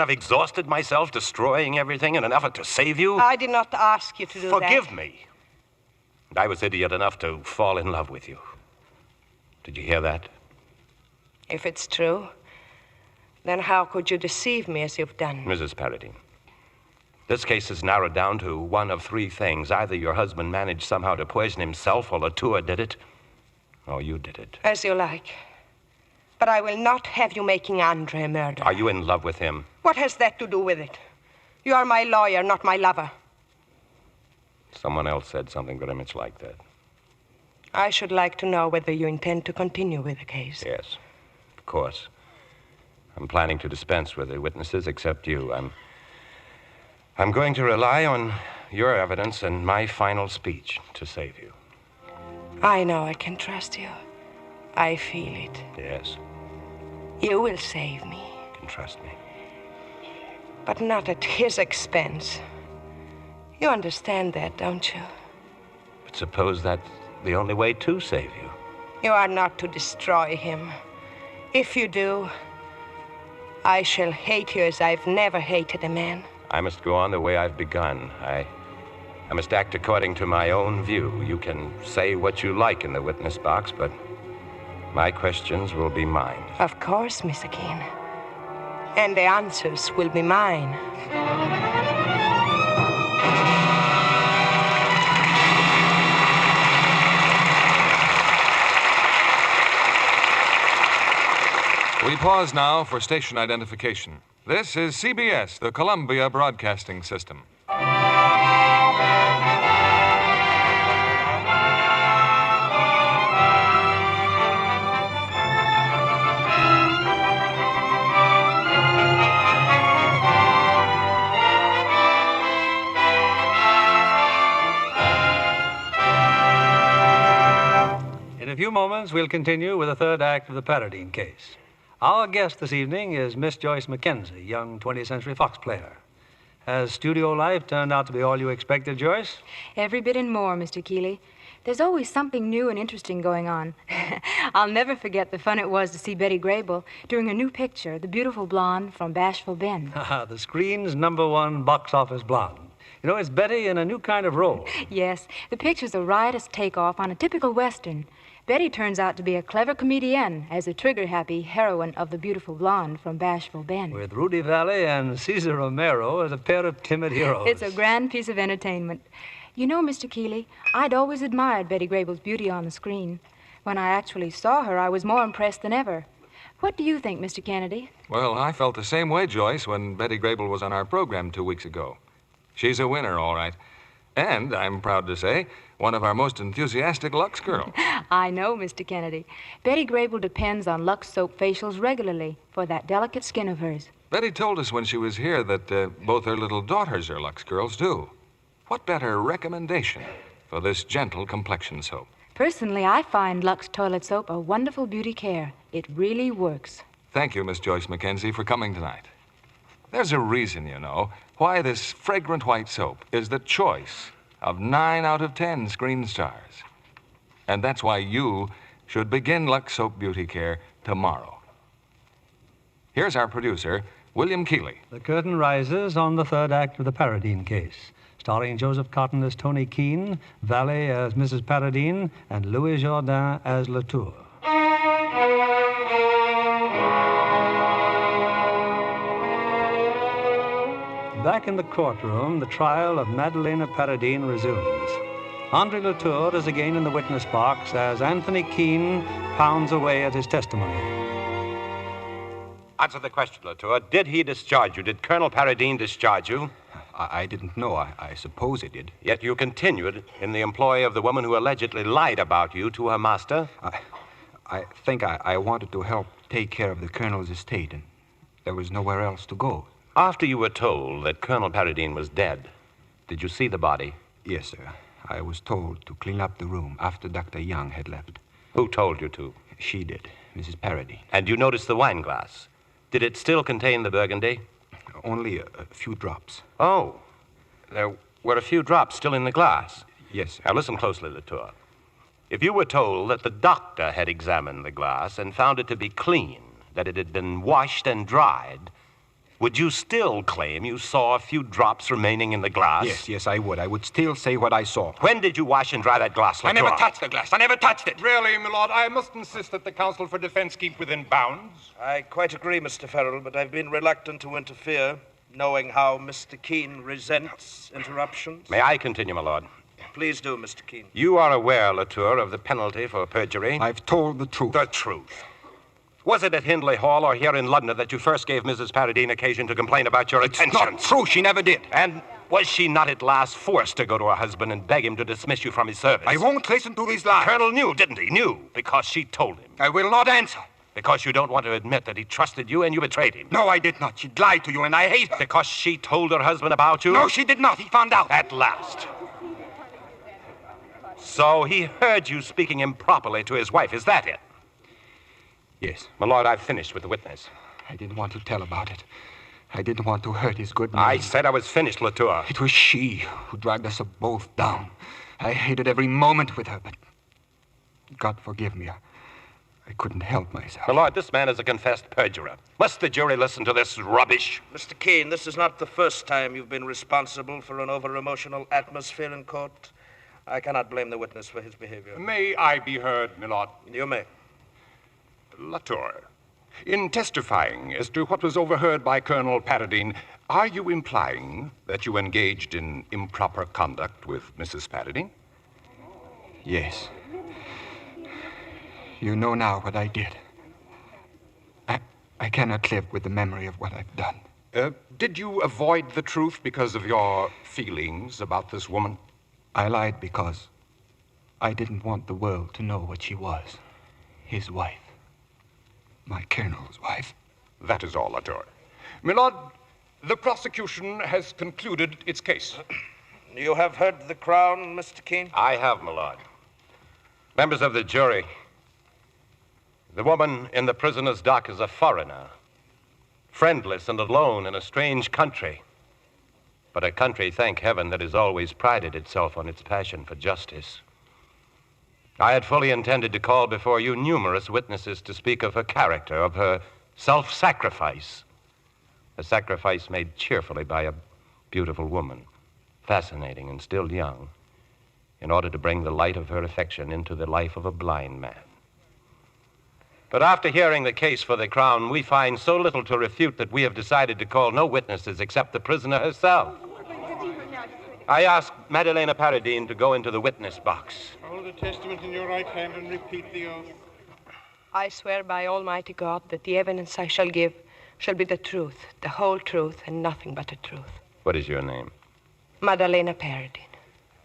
I've exhausted myself destroying everything in an effort to save you? I did not ask you to do that. Forgive me. And I was idiot enough to fall in love with you. Did you hear that? If it's true, then how could you deceive me as you've done? Mrs. Paradine, this case is narrowed down to one of three things. Either your husband managed somehow to poison himself, or Latour did it, or you did it. As you like. But I will not have you making Andre a murderer. Are you in love with him? What has that to do with it? You are my lawyer, not my lover. Someone else said something very much like that. I should like to know whether you intend to continue with the case. Yes, of course. I'm planning to dispense with the witnesses except you. I'm going to rely on your evidence and my final speech to save you. I know I can trust you. I feel it. Yes. You will save me. You can trust me. But not at his expense. You understand that, don't you? But suppose that's the only way to save you. You are not to destroy him. If you do, I shall hate you as I've never hated a man. I must go on the way I've begun. I must act according to my own view. You can say what you like in the witness box, but my questions will be mine. Of course, Mr. Keene. And the answers will be mine. We pause now for station identification. This is CBS, the Columbia Broadcasting System. In a few moments, we'll continue with the third act of the Paradine case. Our guest this evening is Miss Joyce Mackenzie, young 20th Century Fox player. Has studio life turned out to be all you expected, Joyce? Every bit and more, Mr. Keeley. There's always something new and interesting going on. I'll never forget the fun it was to see Betty Grable doing her new picture, The Beautiful Blonde from Bashful Ben. The screen's #1 box office blonde. You know, it's Betty in a new kind of role. Yes, the picture's a riotous takeoff on a typical Western. Betty turns out to be a clever comedienne as a trigger-happy heroine of The Beautiful Blonde from Bashful Ben. With Rudy Valli and Cesar Romero as a pair of timid heroes. It's a grand piece of entertainment. You know, Mr. Keeley, I'd always admired Betty Grable's beauty on the screen. When I actually saw her, I was more impressed than ever. What do you think, Mr. Kennedy? Well, I felt the same way, Joyce, when Betty Grable was on our program 2 weeks ago. She's a winner, all right. And, I'm proud to say, one of our most enthusiastic Lux girls. I know, Mr. Kennedy. Betty Grable depends on Lux soap facials regularly for that delicate skin of hers. Betty told us when she was here that both her little daughters are Lux girls, too. What better recommendation for this gentle complexion soap? Personally, I find Lux toilet soap a wonderful beauty care. It really works. Thank you, Miss Joyce Mackenzie, for coming tonight. There's a reason, you know, why this fragrant white soap is the choice of 9 out of 10 screen stars. And that's why you should begin Lux Soap Beauty Care tomorrow. Here's our producer, William Keeley. The curtain rises on the third act of the Paradine case, starring Joseph Cotten as Tony Keene, Valli as Mrs. Paradine, and Louis Jourdain as Latour. Back in the courtroom, the trial of Madalena Paradine resumes. Andre Latour is again in the witness box as Anthony Keene pounds away at his testimony. Answer the question, Latour. Did he discharge you? Did Colonel Paradine discharge you? I didn't know. I suppose he did. Yet you continued in the employ of the woman who allegedly lied about you to her master? I think I wanted to help take care of the Colonel's estate, and there was nowhere else to go. After you were told that Colonel Paradine was dead, did you see the body? Yes, sir. I was told to clean up the room after Dr. Young had left. Who told you to? She did, Mrs. Paradine. And you noticed the wine glass. Did it still contain the Burgundy? Only a few drops. Oh, there were a few drops still in the glass. Yes, sir. Now listen closely, Latour. If you were told that the doctor had examined the glass and found it to be clean, that it had been washed and dried, would you still claim you saw a few drops remaining in the glass? Yes, I would. I would still say what I saw. When did you wash and dry that glass, Latour? I never touched the glass. I never touched it. Really, my lord, I must insist that the counsel for defense keep within bounds. I quite agree, Mr. Farrell, but I've been reluctant to interfere, knowing how Mr. Keene resents interruptions. May I continue, my lord? Please do, Mr. Keene. You are aware, Latour, of the penalty for perjury? I've told the truth. The truth. Was it at Hindley Hall or here in London that you first gave Mrs. Paradine occasion to complain about your attentions? Not true. She never did. And was she not at last forced to go to her husband and beg him to dismiss you from his service? I won't listen to these lies. The Colonel knew, didn't he? Knew, because she told him. I will not answer. Because you don't want to admit that he trusted you and you betrayed him. No, I did not. She lied to you, and I hate her. Because she told her husband about you? No, she did not. He found out. At last. So he heard you speaking improperly to his wife. Is that it? Yes. My lord, I've finished with the witness. I didn't want to tell about it. I didn't want to hurt his good name. I said I was finished, Latour. It was she who dragged us both down. I hated every moment with her, but God forgive me. I couldn't help myself. My lord, this man is a confessed perjurer. Must the jury listen to this rubbish? Mr. Keene, this is not the first time you've been responsible for an over-emotional atmosphere in court. I cannot blame the witness for his behavior. May I be heard, my lord? You may. Latour, in testifying as to what was overheard by Colonel Paradine, are you implying that you engaged in improper conduct with Mrs. Paradine? Yes. You know now what I did. I cannot live with the memory of what I've done. Did you avoid the truth because of your feelings about this woman? I lied because I didn't want the world to know what she was. His wife. My Colonel's wife. That is all, Latour. My lord, the prosecution has concluded its case. You have heard the Crown, Mr. Keene? I have, my lord. Members of the jury, the woman in the prisoner's dock is a foreigner, friendless and alone in a strange country, but a country, thank heaven, that has always prided itself on its passion for justice. I had fully intended to call before you numerous witnesses to speak of her character, of her self-sacrifice, a sacrifice made cheerfully by a beautiful woman, fascinating and still young, in order to bring the light of her affection into the life of a blind man. But after hearing the case for the Crown, we find so little to refute that we have decided to call no witnesses except the prisoner herself. I ask Madalena Paradine to go into the witness box. Hold the testament in your right hand and repeat the oath. I swear by Almighty God that the evidence I shall give shall be the truth, the whole truth, and nothing but the truth. What is your name? Madalena Paradine.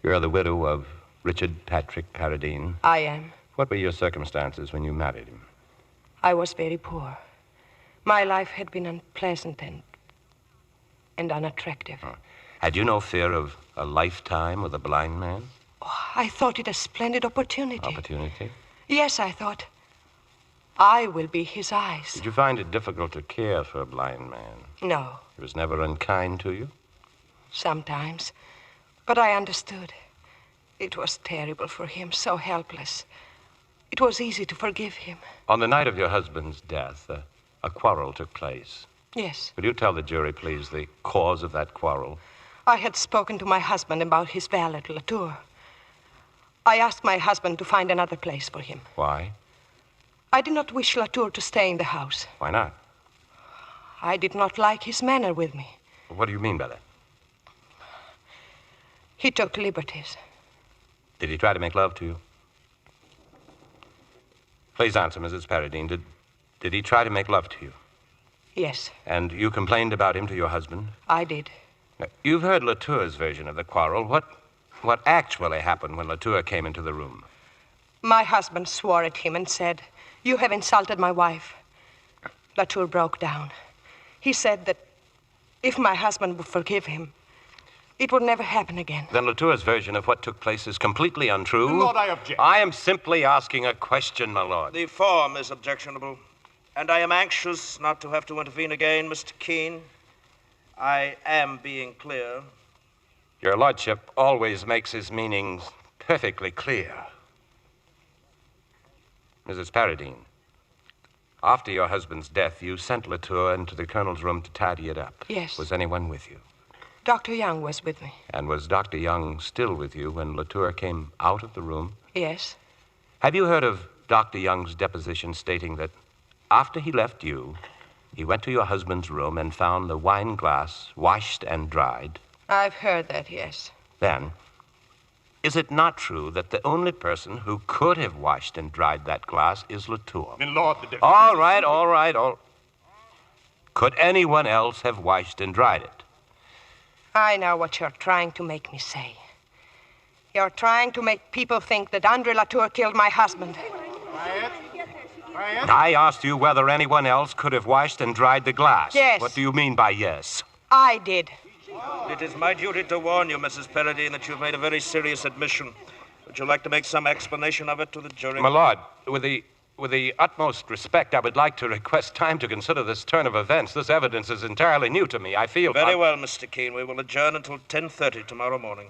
You're the widow of Richard Patrick Paradine. I am. What were your circumstances when you married him? I was very poor. My life had been unpleasant and unattractive. Oh. Had you no fear of a lifetime with a blind man? Oh, I thought it a splendid opportunity. Opportunity? Yes, I thought. I will be his eyes. Did you find it difficult to care for a blind man? No. He was never unkind to you? Sometimes. But I understood. It was terrible for him, so helpless. It was easy to forgive him. On the night of your husband's death, a quarrel took place. Yes. Will you tell the jury, please, the cause of that quarrel? I had spoken to my husband about his valet, Latour. I asked my husband to find another place for him. Why? I did not wish Latour to stay in the house. Why not? I did not like his manner with me. What do you mean by that? He took liberties. Did he try to make love to you? Please answer, Mrs. Paradine. Did he try to make love to you? Yes, And you complained about him to your husband? I did. Now, you've heard Latour's version of the quarrel. What actually happened when Latour came into the room? My husband swore at him and said, "You have insulted my wife." Latour broke down. He said that if my husband would forgive him, it would never happen again. Then Latour's version of what took place is completely untrue. My lord, I object. I am simply asking a question, my lord. The form is objectionable, and I am anxious not to have to intervene again, Mr. Keene. I am being clear. Your lordship always makes his meanings perfectly clear. Mrs. Paradine, after your husband's death, you sent Latour into the colonel's room to tidy it up. Yes. Was anyone with you? Dr. Young was with me. And was Dr. Young still with you when Latour came out of the room? Yes. Have you heard of Dr. Young's deposition stating that after he left you, he went to your husband's room and found the wine glass washed and dried? I've heard that, yes. Then, is it not true that the only person who could have washed and dried that glass is Latour? My lord, the difference... All right. Could anyone else have washed and dried it? I know what you're trying to make me say. You're trying to make people think that Andre Latour killed my husband. Quiet. I asked you whether anyone else could have washed and dried the glass. Yes. What do you mean by yes? I did. It is my duty to warn you, Mrs. Paradine, that you've made a very serious admission. Would you like to make some explanation of it to the jury? My lord, with the utmost respect, I would like to request time to consider this turn of events. This evidence is entirely new to me. I feel... Very well, Mr. Keene. We will adjourn until 10:30 tomorrow morning.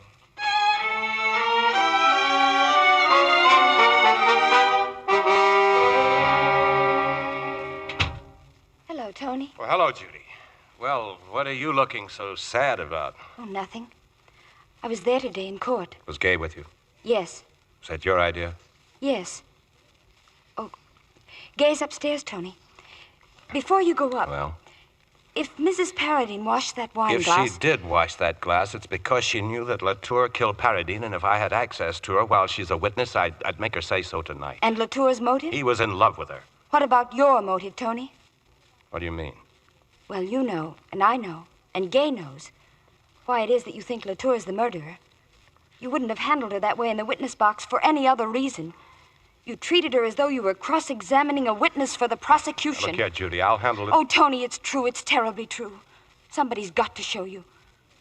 Hello, Tony. Well, hello, Judy. Well, what are you looking so sad about? Oh, nothing. I was there today in court. Was Gay with you? Yes. Was that your idea? Yes. Oh, Gay's upstairs, Tony. Before you go up... Well? If Mrs. Paradine washed that wine If glass... she did wash that glass, it's because she knew that Latour killed Paradine, and if I had access to her while she's a witness, I'd make her say so tonight. And Latour's motive? He was in love with her. What about your motive, Tony? What do you mean? Well, you know, and I know, and Gay knows why it is that you think Latour's the murderer. You wouldn't have handled her that way in the witness box for any other reason. You treated her as though you were cross-examining a witness for the prosecution. Look here, Judy, I'll handle it. Oh, Tony, it's true. It's terribly true. Somebody's got to show you.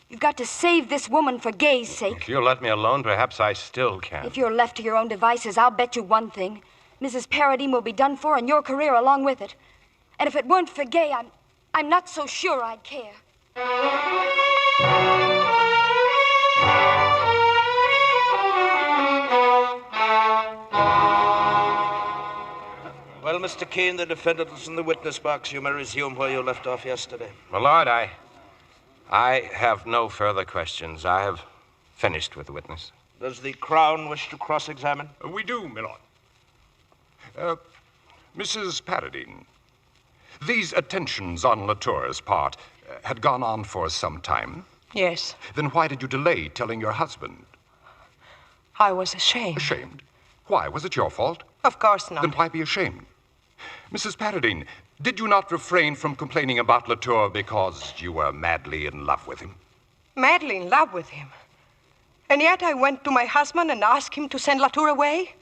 You've got to save this woman for Gay's sake. If you'll let me alone, perhaps I still can. If you're left to your own devices, I'll bet you one thing. Mrs. Paradine will be done for, and your career along with it. And if it weren't for Gay, I'm not so sure I'd care. Well, Mr. Keene, the defendant is in the witness box. You may resume where you left off yesterday. My lord, I have no further questions. I have finished with the witness. Does the Crown wish to cross-examine? We do, my lord. Mrs. Paradine, these attentions on Latour's part had gone on for some time. Yes. Then why did you delay telling your husband? I was ashamed. Ashamed? Why? Was it your fault? Of course not. Then why be ashamed? Mrs. Paradine, did you not refrain from complaining about Latour because you were madly in love with him? Madly in love with him? And yet I went to my husband and asked him to send Latour away?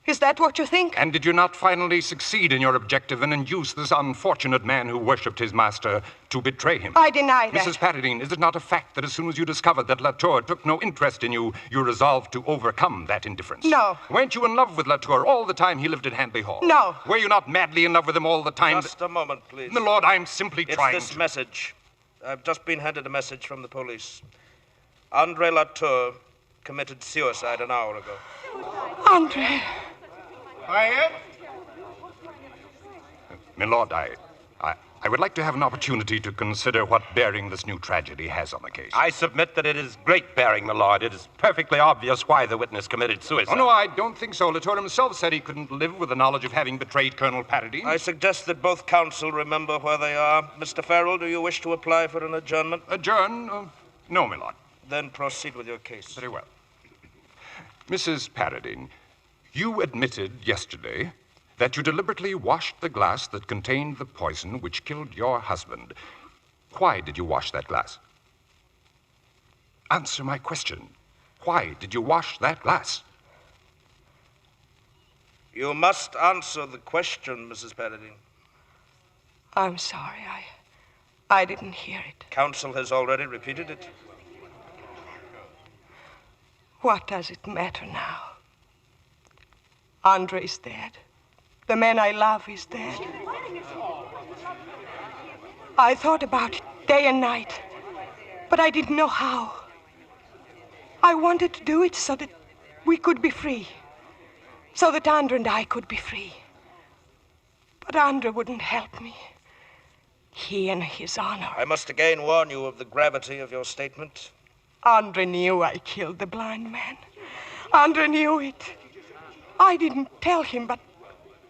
Is that what you think? And did you not finally succeed in your objective and induce this unfortunate man who worshipped his master to betray him? I deny that. Mrs. Paradine, is it not a fact that as soon as you discovered that Latour took no interest in you, you resolved to overcome that indifference? No. Weren't you in love with Latour all the time he lived at Hanby Hall? No. Were you not madly in love with him all the time? Just a moment, please. My lord, I'm simply trying It's this message. I've just been handed a message from the police. Andre Latour committed suicide an hour ago. Andre. Quiet. My lord, I would like to have an opportunity to consider what bearing this new tragedy has on the case. I submit that it is great bearing, my lord. It is perfectly obvious why the witness committed suicide. Oh, no, I don't think so. Latour himself said he couldn't live with the knowledge of having betrayed Colonel Paradine. I suggest that both counsel remember where they are. Mr. Farrell, do you wish to apply for an adjournment? Adjourn? No, my lord. Then proceed with your case. Very well. Mrs. Paradine, you admitted yesterday that you deliberately washed the glass that contained the poison which killed your husband. Why did you wash that glass? Answer my question. Why did you wash that glass? You must answer the question, Mrs. Paradine. I'm sorry. I didn't hear it. Counsel has already repeated it. What does it matter now? Andre is dead. The man I love is dead. I thought about it day and night, but I didn't know how. I wanted to do it so that we could be free, so that Andre and I could be free. But Andre wouldn't help me. He and his honor. I must again warn you of the gravity of your statement. Andre knew I killed the blind man. Andre knew it. I didn't tell him, but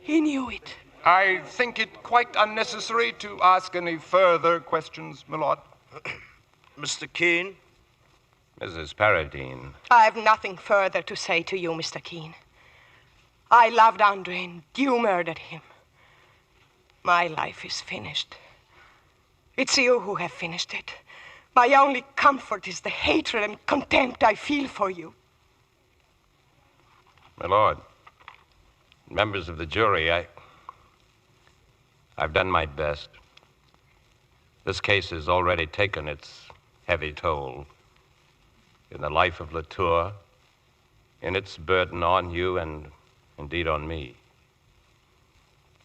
he knew it. I think it quite unnecessary to ask any further questions, my lord. Mr. Keene? Mrs. Paradine. I have nothing further to say to you, Mr. Keene. I loved Andre and you murdered him. My life is finished. It's you who have finished it. My only comfort is the hatred and contempt I feel for you. My lord, members of the jury, I've done my best. This case has already taken its heavy toll in the life of Latour, in its burden on you and indeed on me.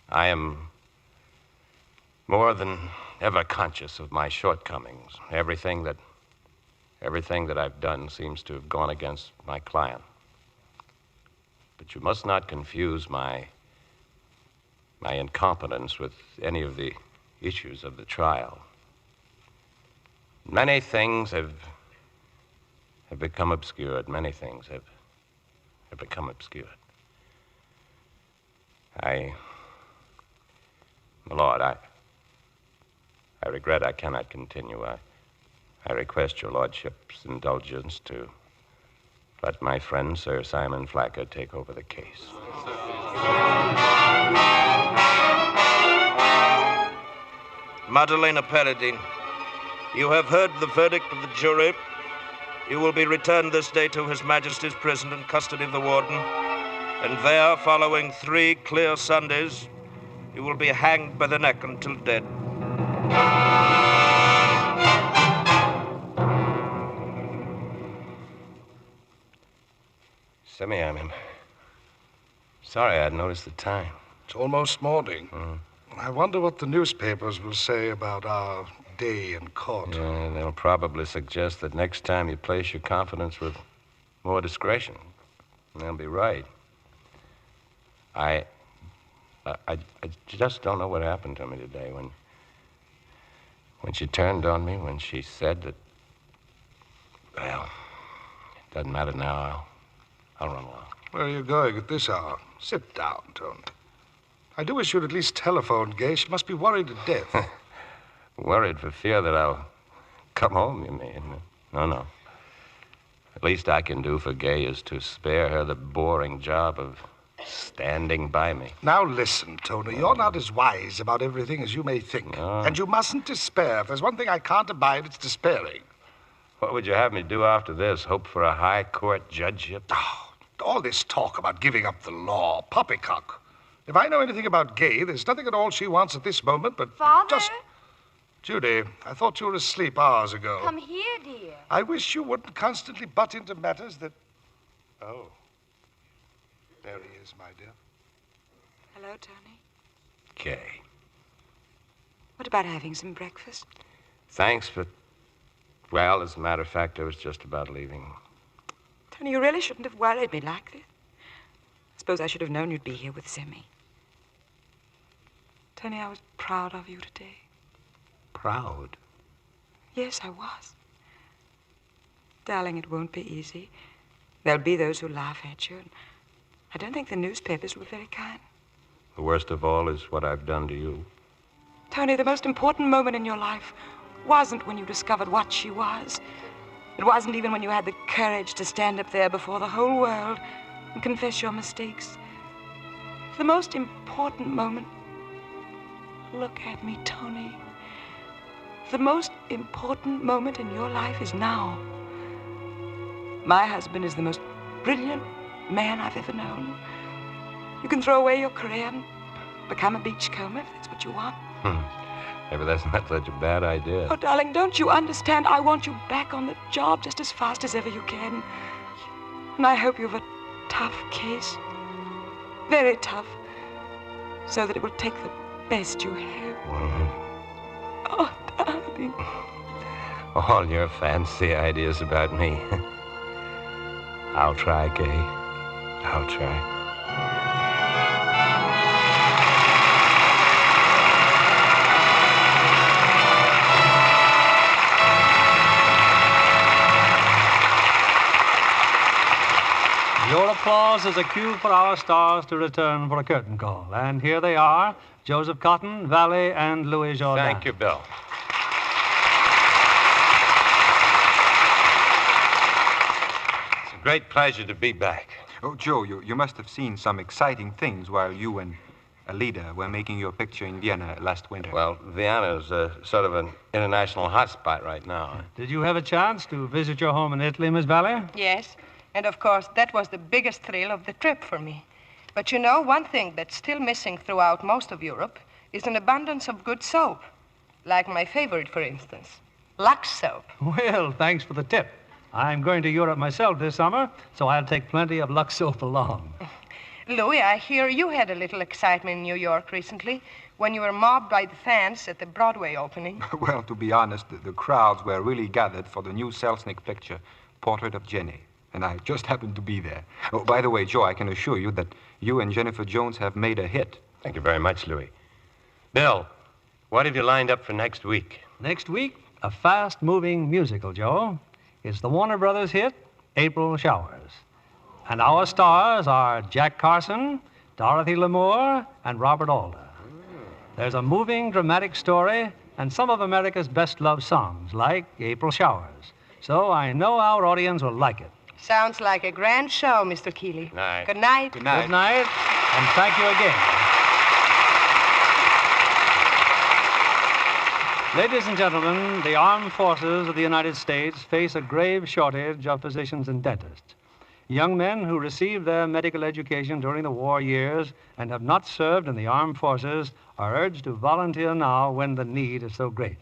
I am more than ever conscious of my shortcomings. Everything that I've done seems to have gone against my client. But you must not confuse my incompetence with any of the issues of the trial. Many things have become obscured. Many things have become obscured. My lord, I regret I cannot continue. I request your lordship's indulgence to let my friend, Sir Simon Flacker, take over the case. Madalena Paradine, you have heard the verdict of the jury. You will be returned this day to His Majesty's prison in custody of the warden, and there, following 3 clear Sundays, you will be hanged by the neck until dead. Simi, I'm sorry I'd noticed the time. It's almost morning. I wonder what the newspapers will say about our day in court. Yeah, they'll probably suggest that next time you place your confidence with more discretion. And they'll be right. I just don't know what happened to me today when she turned on me, when she said that, well, it doesn't matter now. I'll run along. Where are you going at this hour? Sit down, Tony. I do wish you'd at least telephone Gay. She must be worried to death. Worried for fear that I'll come home, you mean? No. The least I can do for Gay is to spare her the boring job of standing by me. Now listen, Tony, you're not as wise about everything as you may think. No. And you mustn't despair. If there's one thing I can't abide, it's despairing. What would you have me do after this? Hope for a high court judgeship? Oh, all this talk about giving up the law, poppycock. If I know anything about Gay, there's nothing at all she wants at this moment but Father? just... Judy, I thought you were asleep hours ago. Come here, dear. I wish you wouldn't constantly butt into matters that... Oh. There he is, my dear. Hello, Tony. Gay. What about having some breakfast? Thanks, but... Well, as a matter of fact, I was just about leaving. Tony, you really shouldn't have worried me like this. I suppose I should have known you'd be here with Simi. Tony, I was proud of you today. Proud? Yes, I was. Darling, it won't be easy. There'll be those who laugh at you. And I don't think the newspapers were very kind. The worst of all is what I've done to you. Tony, the most important moment in your life wasn't when you discovered what she was. It wasn't even when you had the courage to stand up there before the whole world and confess your mistakes. The most important moment... Look at me, Tony. The most important moment in your life is now. My husband is the most brilliant man I've ever known. You can throw away your career and become a beachcomber if that's what you want. Maybe that's not such a bad idea. Oh, darling, don't you understand? I want you back on the job just as fast as ever you can. And I hope you have a tough case. Very tough. So that it will take the best you have. Oh, darling. All your fancy ideas about me. I'll try, Kay. I'll try. Your applause is a cue for our stars to return for a curtain call. And here they are, Joseph Cotten, Valli, and Louis Jourdan. Thank you, Bill. It's a great pleasure to be back. Oh, Joe, you must have seen some exciting things while you and Alida were making your picture in Vienna last winter. Well, Vienna's sort of an international hotspot right now. Did you have a chance to visit your home in Italy, Miss Valli? Yes, and of course, that was the biggest thrill of the trip for me. But you know, one thing that's still missing throughout most of Europe is an abundance of good soap. Like my favorite, for instance, Lux soap. Well, thanks for the tip. I'm going to Europe myself this summer, so I'll take plenty of Lux soap along. Louis, I hear you had a little excitement in New York recently when you were mobbed by the fans at the Broadway opening. Well, to be honest, the crowds were really gathered for the new Selznick picture, Portrait of Jenny. And I just happened to be there. Oh, by the way, Joe, I can assure you that you and Jennifer Jones have made a hit. Thank you very much, Louis. Bill, what have you lined up for next week? Next week, a fast-moving musical, Joe. It's the Warner Brothers hit, April Showers. And our stars are Jack Carson, Dorothy Lamour, and Robert Alda. There's a moving, dramatic story and some of America's best-loved songs, like April Showers. So I know our audience will like it. Sounds like a grand show, Mr. Keeley. Night. Good night. Good night. Good night, and thank you again. Ladies and gentlemen, the armed forces of the United States face a grave shortage of physicians and dentists. Young men who received their medical education during the war years and have not served in the armed forces are urged to volunteer now when the need is so great.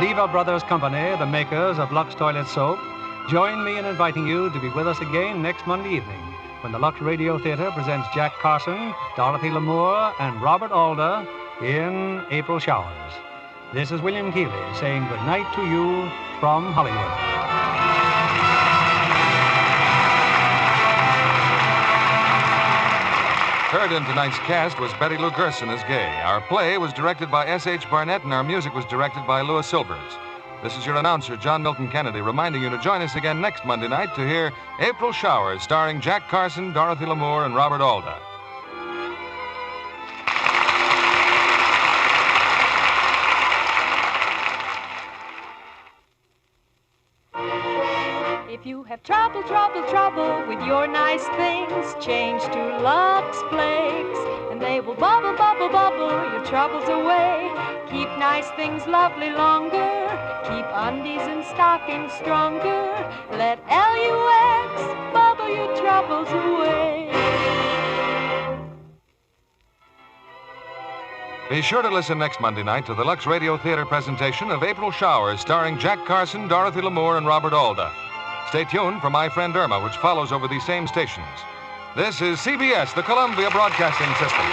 Lever Brothers Company, the makers of Lux Toilet Soap, join me in inviting you to be with us again next Monday evening when the Lux Radio Theatre presents Jack Carson, Dorothy Lamour, and Robert Alda in April Showers. This is William Keeley saying good night to you from Hollywood. Heard in tonight's cast was Betty Lou Gerson as Gay. Our play was directed by S.H. Barnett, and our music was directed by Louis Silvers. This is your announcer, John Milton Kennedy, reminding you to join us again next Monday night to hear April Showers, starring Jack Carson, Dorothy Lamour, and Robert Alda. If you have trouble with your nice things, change to Lux Flakes, and they will bubble your troubles away. Keep nice things lovely longer, keep undies and stockings stronger. Let Lux bubble your troubles away. Be sure to listen next Monday night to the Lux Radio Theatre presentation of April Showers, starring Jack Carson, Dorothy Lamour, and Robert Alda. Stay tuned for My Friend Irma, which follows over these same stations. This is CBS, the Columbia Broadcasting System.